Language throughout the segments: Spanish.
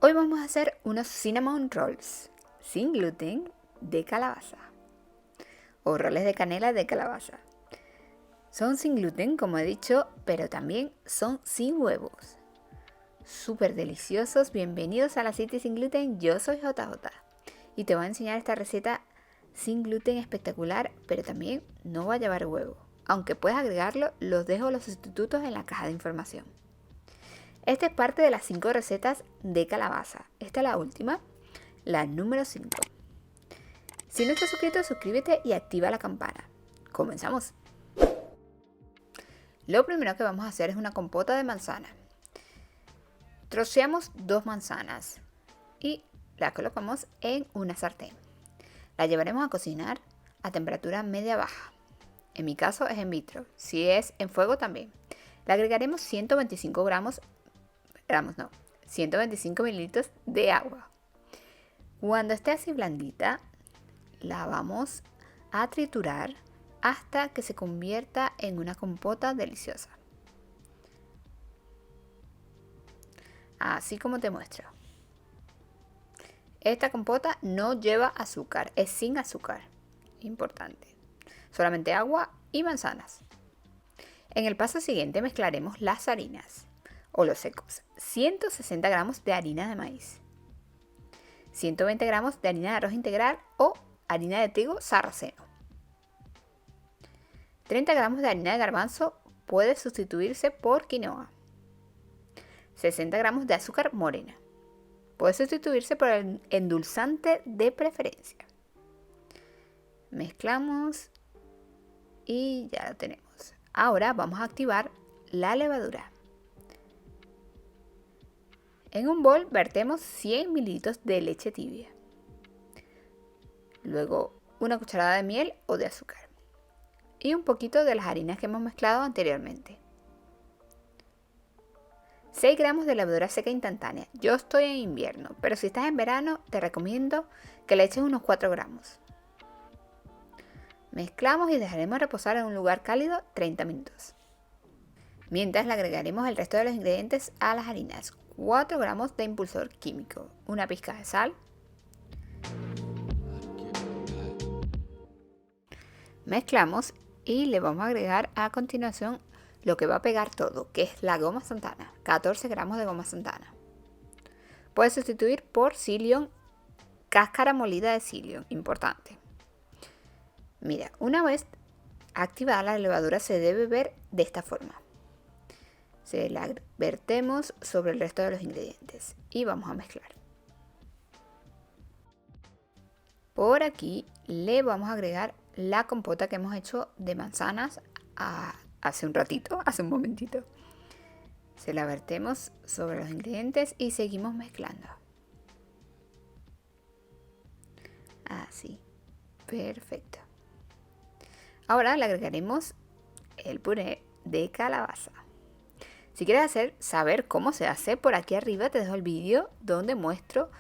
Hoy vamos a hacer unos cinnamon rolls sin gluten de calabaza o roles de canela de calabaza. Son sin gluten, como he dicho, pero también son sin huevos. Súper deliciosos. Bienvenidos a la City sin gluten. Yo soy JJ y te voy a enseñar esta receta sin gluten espectacular, pero también no va a llevar huevo. Aunque puedes agregarlo, los dejo los sustitutos en la caja de información. Esta es parte de las 5 recetas de calabaza. Esta es la última, la número 5. Si no estás suscrito, suscríbete y activa la campana. Comenzamos. Lo primero que vamos a hacer es una compota de manzana. Troceamos 2 manzanas y la colocamos en una sartén. La llevaremos a cocinar a temperatura media-baja. En mi caso es en vitro, si es en fuego también. Le agregaremos 125 mililitros de agua. Cuando esté así blandita, la vamos a triturar hasta que se convierta en una compota deliciosa. Así como te muestro. Esta compota no lleva azúcar, es sin azúcar. Importante. Solamente agua y manzanas. En el paso siguiente mezclaremos las harinas o los secos. 160 gramos de harina de maíz, 120 gramos de harina de arroz integral o harina de trigo sarraceno, 30 gramos de harina de garbanzo puede sustituirse por quinoa, 60 gramos de azúcar morena, puede sustituirse por el endulzante de preferencia. Mezclamos y ya lo tenemos. Ahora vamos a activar la levadura. En un bol vertemos 100 mililitros de leche tibia. Luego una cucharada de miel o de azúcar. Y un poquito de las harinas que hemos mezclado anteriormente. 6 gramos de levadura seca instantánea. Yo estoy en invierno, pero si estás en verano te recomiendo que le eches unos 4 gramos. Mezclamos y dejaremos reposar en un lugar cálido 30 minutos. Mientras le agregaremos el resto de los ingredientes a las harinas. 4 gramos de impulsor químico, una pizca de sal, mezclamos y le vamos a agregar a continuación lo que va a pegar todo, que es la goma Santana, 14 gramos de goma Santana. Puedes sustituir por psyllium, cáscara molida de psyllium, importante. Mira, una vez activada la levadura se debe ver de esta forma. Se la vertemos sobre el resto de los ingredientes y vamos a mezclar. Por aquí le vamos a agregar la compota que hemos hecho de manzanas hace un momentito. Se la vertemos sobre los ingredientes y seguimos mezclando. Así, perfecto. Ahora le agregaremos el puré de calabaza. Si quieres saber cómo se hace, por aquí arriba te dejo el vídeo donde muestro.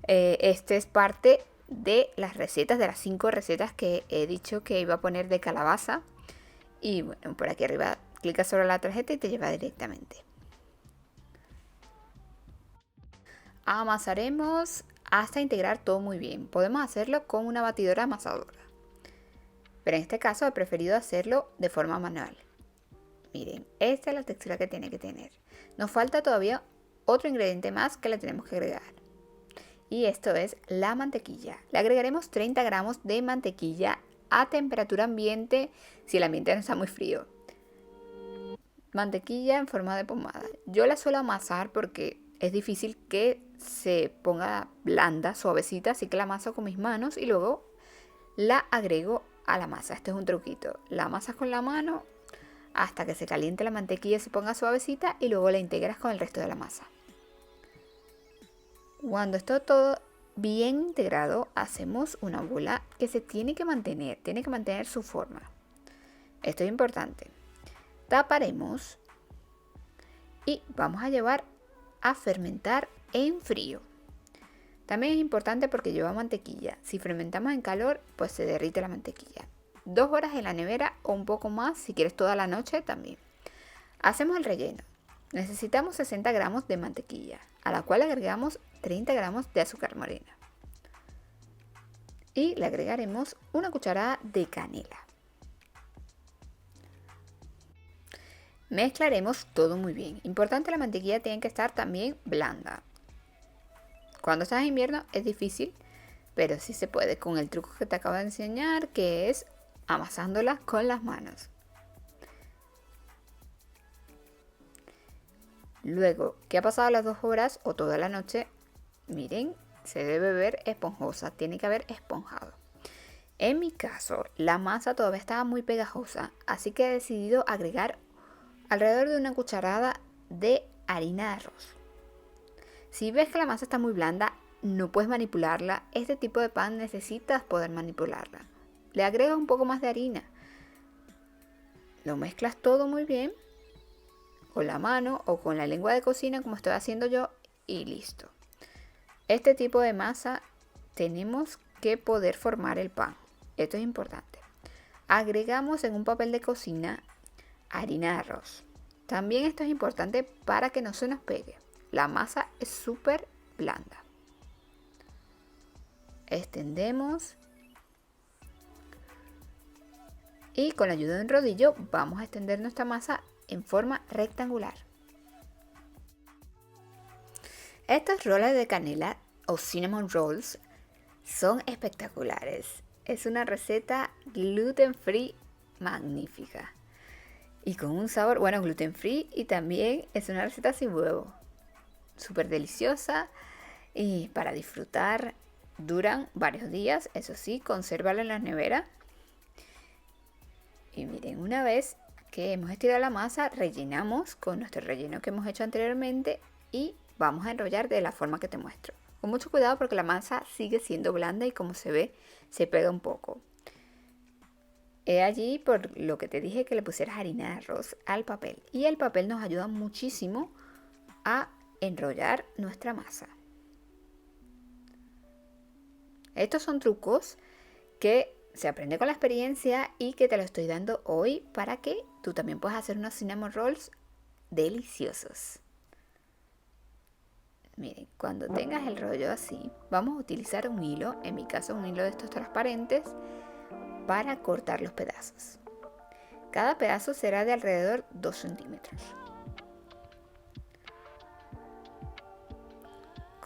Este es parte de las recetas, de las 5 recetas que he dicho que iba a poner de calabaza. Y bueno, por aquí arriba clicas sobre la tarjeta y te lleva directamente. Amasaremos hasta integrar todo muy bien. Podemos hacerlo con una batidora amasadora, pero en este caso he preferido hacerlo de forma manual. Miren, esta es la textura que tiene que tener. Nos falta todavía otro ingrediente más que le tenemos que agregar. Y esto es la mantequilla. Le agregaremos 30 gramos de mantequilla a temperatura ambiente si el ambiente no está muy frío. Mantequilla en forma de pomada. Yo la suelo amasar porque es difícil que se ponga blanda, suavecita, así que la amaso con mis manos y luego la agrego a la masa. Este es un truquito. La amasas con la mano hasta que se caliente la mantequilla y se ponga suavecita y luego la integras con el resto de la masa. Cuando está todo bien integrado, hacemos una bola que se tiene que mantener su forma. Esto es importante. Taparemos y vamos a llevar a fermentar en frío. También es importante porque lleva mantequilla. Si fermentamos en calor, pues se derrite la mantequilla. 2 horas en la nevera o un poco más, si quieres toda la noche también. Hacemos el relleno. necesitamos 60 gramos de mantequilla, a la cual agregamos 30 gramos de azúcar morena. Y le agregaremos una cucharada de canela. Mezclaremos todo muy bien. Importante, la mantequilla tiene que estar también blanda. Cuando estás en invierno es difícil, pero sí se puede con el truco que te acabo de enseñar, que es amasándola con las manos. Luego que ha pasado las 2 horas o toda la noche, miren, se debe ver esponjosa, tiene que haber esponjado. En mi caso, la masa todavía estaba muy pegajosa, así que he decidido agregar alrededor de una cucharada de harina de arroz. Si ves que la masa está muy blanda, no puedes manipularla. Este tipo de pan necesitas poder manipularla. Le agregas un poco más de harina. Lo mezclas todo muy bien con la mano o con la lengua de cocina, como estoy haciendo yo, y listo. Este tipo de masa tenemos que poder formar el pan. Esto es importante. Agregamos en un papel de cocina harina de arroz. También esto es importante para que no se nos pegue. La masa es súper blanda. Extendemos y con la ayuda de un rodillo vamos a extender nuestra masa en forma rectangular. Estos roles de canela o cinnamon rolls son espectaculares. Es una receta gluten free magnífica y con un sabor, bueno, gluten free, y también es una receta sin huevo. Súper deliciosa y para disfrutar. Duran varios días, eso sí, consérvala en la nevera. Y miren, una vez que hemos estirado la masa, rellenamos con nuestro relleno que hemos hecho anteriormente y vamos a enrollar de la forma que te muestro. Con mucho cuidado porque la masa sigue siendo blanda y, como se ve, se pega un poco. He allí por lo que te dije que le pusieras harina de arroz al papel. Y el papel nos ayuda muchísimo a enrollar nuestra masa. Estos son trucos que se aprende con la experiencia y que te lo estoy dando hoy para que tú también puedas hacer unos cinnamon rolls deliciosos. Miren, cuando tengas el rollo así, vamos a utilizar un hilo, en mi caso un hilo de estos transparentes, para cortar los pedazos. Cada pedazo será de alrededor 2 centímetros.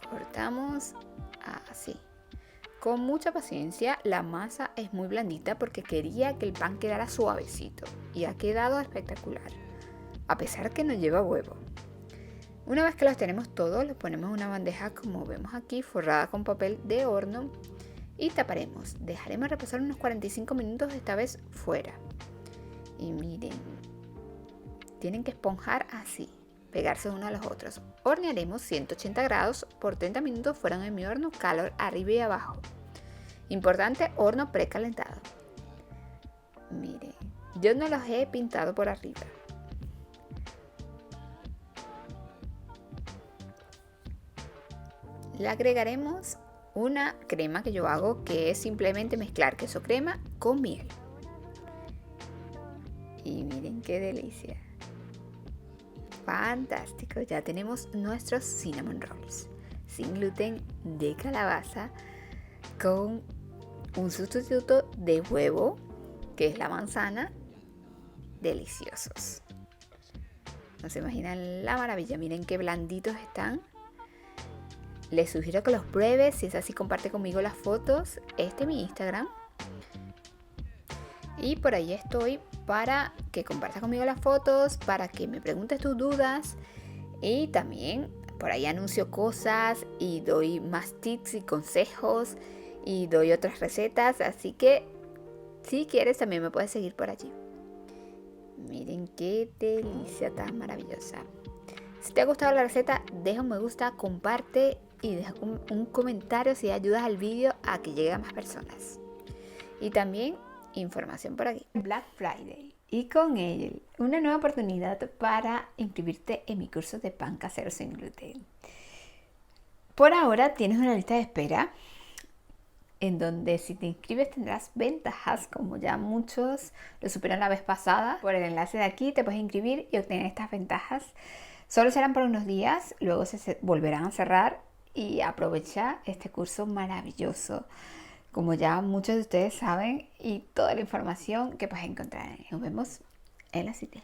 Cortamos así. Con mucha paciencia. La masa es muy blandita porque quería que el pan quedara suavecito y ha quedado espectacular, a pesar que no lleva huevo. Una vez que los tenemos todos, los ponemos en una bandeja como vemos aquí, forrada con papel de horno, y taparemos. Dejaremos reposar unos 45 minutos, esta vez fuera. Y miren, tienen que esponjar así, pegarse uno a los otros. Hornearemos 180 grados por 30 minutos fuera de mi horno, calor arriba y abajo. Importante, horno precalentado. Miren, yo no los he pintado por arriba. Le agregaremos una crema que yo hago, que es simplemente mezclar queso crema con miel. Y miren qué delicia. Fantástico, ya tenemos nuestros cinnamon rolls sin gluten de calabaza con un sustituto de huevo, que es la manzana. Deliciosos. No se imaginan la maravilla. Miren qué blanditos están. Les sugiero que los pruebes. Si es así, comparte conmigo las fotos. Este es mi Instagram. Y por ahí estoy para que compartas conmigo las fotos, para que me preguntes tus dudas. Y también por ahí anuncio cosas y doy más tips y consejos y doy otras recetas. Así que si quieres también me puedes seguir por allí. Miren qué delicia tan maravillosa. Si te ha gustado la receta, deja un me gusta, comparte y deja un comentario si ayudas al vídeo a que llegue a más personas. Y también información por aquí. Black Friday. Y con él una nueva oportunidad para inscribirte en mi curso de pan casero sin gluten. Por ahora tienes una lista de espera en donde si te inscribes tendrás ventajas, como ya muchos lo supieron la vez pasada. Por el enlace de aquí te puedes inscribir y obtener estas ventajas Solo serán por unos días, luego se volverán a cerrar y aprovecha este curso maravilloso, como ya muchos de ustedes saben, y toda la información que puedes encontrar. Nos vemos en la cita.